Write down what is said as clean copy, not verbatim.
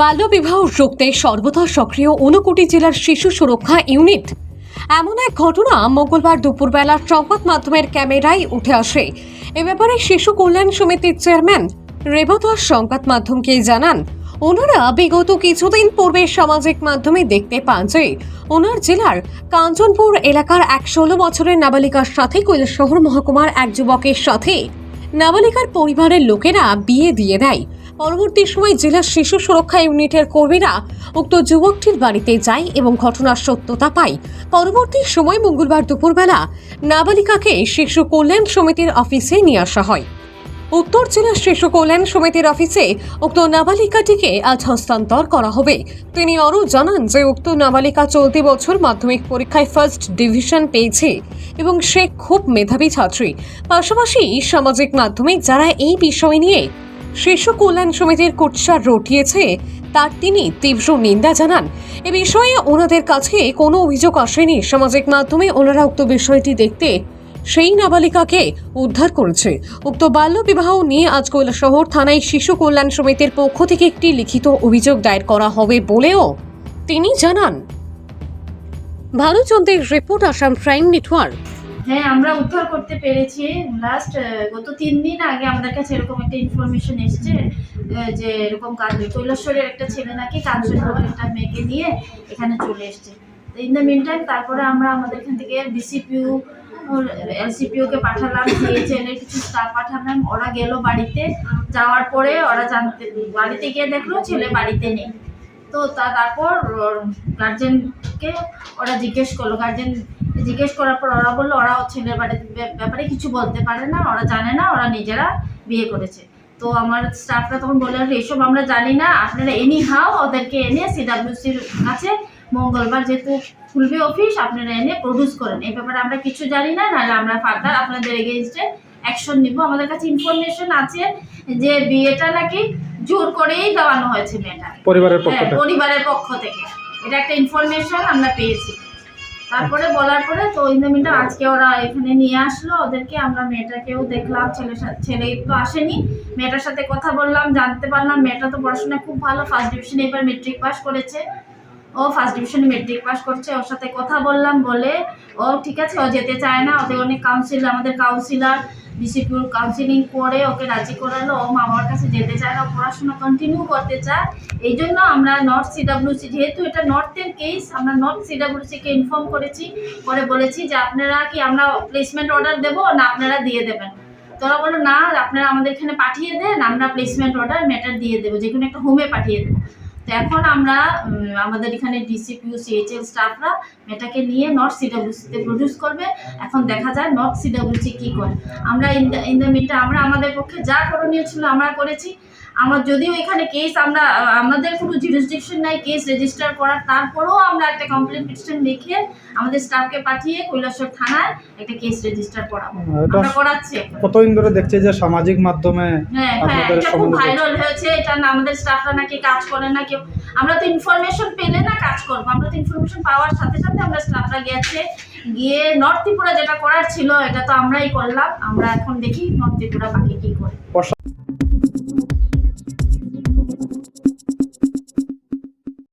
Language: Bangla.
বাল্যবিবাহ রুখতে সর্বদা সক্রিয় ঊনকোটি জেলার শিশু সুরক্ষা ইউনিট। এমন এক ঘটনা মঙ্গলবার দুপুরবেলা সংবাদ মাধ্যমের ক্যামেরায় উঠে আসে। এ ব্যাপারে শিশু কল্যাণ সমিতির চেয়ারম্যান রেবতা সংবাদ মাধ্যমকে জানান, ওনারা বিগত কিছুদিন পূর্বে সামাজিক মাধ্যমে দেখতে পান যে ওনার জেলার কাঞ্চনপুর এলাকার এক 16 বছরের নাবালিকার সাথে কৈলাসহর মহকুমার এক যুবকের সাথে নাবালিকার পরিবারের লোকেরা বিয়ে দিয়ে দেয়। পরবর্তী সময় জেলা শিশু সুরক্ষা ইউনিটের কর্মীরা উক্ত যুবকটির বাড়িতে যায় এবং ঘটনার সত্যতা পায়। পরবর্তী সময় মঙ্গলবার দুপুরবেলা নাবালিকাকে শিশু কল্যাণ সমিতির অফিসে নিয়ে আসা হয়। উত্তর জেলা শিশু কল্যাণ সমিতির অফিসে উক্ত নাবালিকাটিকে আজ হস্তান্তর করা হবে। তিনি আরও জানান যে উক্ত নাবালিকা চলতি বছর মাধ্যমিক পরীক্ষায় ফার্স্ট ডিভিশন পেয়েছে এবং সে খুব মেধাবী ছাত্রী। পাশাপাশি সামাজিক মাধ্যমে যারা এই বিষয় নিয়ে শিশু কল্যাণ সমিতির কুৎসা রটিয়েছে তার তিনি তীব্র নিন্দা জানান। এ বিষয়ে ওনাদের কাছে কোনো অভিযোগ আসেনি। সামাজিক মাধ্যমে ওনারা উক্ত বিষয়টি দেখতে সেই নাবালিকাকে উদ্ধার করেছে। উক্ত বাল্য বিবাহ নিয়ে আজ কৈলাসহর থানায় শিশু কল্যাণ সমিতির পক্ষ থেকে একটি লিখিত অভিযোগ দায়ের করা হবে বলেও তিনি জানান। ভানুচন্দ্রের রিপোর্ট, আসাম ক্রাইম নেটওয়ার্ক। হ্যাঁ, আমরা উদ্ধার করতে পেরেছি। গত 3 দিন আগে আমাদের কাছে এরকম একটা ইনফরমেশন এসছে যে এরকম কৈলাসহরের একটা ছেলে নাকি কাঞ্চনপুরের একটা মেয়েকে নিয়ে এখানে চলে এসছে। ইন দ্য মিন টাইম তারপরে আমরা আমাদের এখান থেকে ডিসিপিউ এলসিপিওকে পাঠালাম, সিএইচএল এর কিছু স্টাফ পাঠালাম। ওরা গেল বাড়িতে, যাওয়ার পরে ওরা বাড়িতে গিয়ে দেখলো ছেলে বাড়িতে নেই। তো তারপর গার্জেনকে ওরা জিজ্ঞেস করলো। গার্জেন জিজ্ঞেস করার পর ওরা বললো ওরা ছেলের ব্যাপারে কিছু বলতে পারে না, ওরা জানে না, ওরা নিজেরা বিয়ে করেছে। তো আমার স্টাফরা তখন বললো এসব আমরা জানি না, আপনারা এনি হাও ওদেরকে এনে সিডাব্লিউসির কাছে মঙ্গলবার যেহেতু খুলবে অফিস, আপনারা এনে প্রডিউস করেন। এই ব্যাপারে আমরা কিছু জানি না, নাহলে আমরা ফার্দার আপনাদের এগেইনস্টে অ্যাকশন নিব। আমাদের কাছে ইনফরমেশন আছে যে বিয়েটা নাকি জোর করেই দেওয়ানো হয়েছে মেয়েটা পরিবারের পক্ষ থেকে। এটা একটা ইনফরমেশন আমরা পেয়েছি। তারপরে বলার পরে তো ইন দ্য মিনটাইম আজকে ওরা এখানে নিয়ে আসলো ওদেরকে। আমরা মেয়েটাকেও দেখলাম, ছেলে তো আসেনি। মেয়েটার সাথে কথা বললাম, জানতে পারলাম মেয়েটা তো পড়াশোনা খুব ভালো, ফার্স্ট ডিভিশনে এবার মেট্রিক পাস করেছে। ও ফার্স্ট ডিভিশনে মেট্রিক পাস করছে। ওর সাথে কথা বললাম, বলে ও ঠিক আছে, ও যেতে চায় না। ওদের অনেক আমাদের কাউন্সিলর ডিসিপিউর কাউন্সিলিং করে ওকে রাজি করালো। ও মামার কাছে যেতে চায় না, পড়াশোনা কন্টিনিউ করতে চায়। এই জন্য আমরা নর্থ সিডাব্লিউসি, যেহেতু এটা নর্থের কেস, আমরা নর্থ সিডাব্লিউসিকে ইনফর্ম করেছি, করে বলেছি যে আপনারা কি আমরা প্লেসমেন্ট অর্ডার দেবো না আপনারা দিয়ে দেবেন। তোরা বলো না, আপনারা আমাদের এখানে পাঠিয়ে দেন, আমরা প্লেসমেন্ট অর্ডার মেটার দিয়ে দেবো, যে কোনো একটা হোমে পাঠিয়ে দেবো। তো এখন আমরা আমাদের এখানে ডিসিপিউ সিএইচএল স্টাফরা মেয়েটাকে নিয়ে নর্থ সিডাব্লিউসিতে প্রডিউস করবে। এখন দেখা যায় নর্থ সিডাব্লিউসি কী করে। আমরা ইন দ্য মিনটা আমরা আমাদের পক্ষে যা করণীয় ছিল আমরা করেছি। আমার যদিও এখানে কেস আমাদের কোনো জুরিসডিকশন নাই কেস রেজিস্টার করার, তারপরেও আমরা একটা কমপ্লেন পিটিশন লিখে আমাদের স্টাফকে পাঠিয়ে কৈলাসহর থানায় একটা কেস রেজিস্টার করাবো। আমরা করাচ্ছি। কতদিন ধরে দেখছি যে সামাজিক মাধ্যমে এটা খুব ভাইরাল হয়েছে। এটা না আমাদের স্টাফরা নাকি কাজ করে না কেউ। আমরা তো ইনফরমেশন পেলে না কাজ করবো। আমরা তো ইনফরমেশন পাওয়ার সাথে সাথে আমরা স্টাফরা গিয়ে নর্থ ত্রিপুরা যেটা করার ছিল এটা তো আমরাই করলাম। আমরা এখন দেখি নর্থ ত্রিপুরা বাকি কি করে।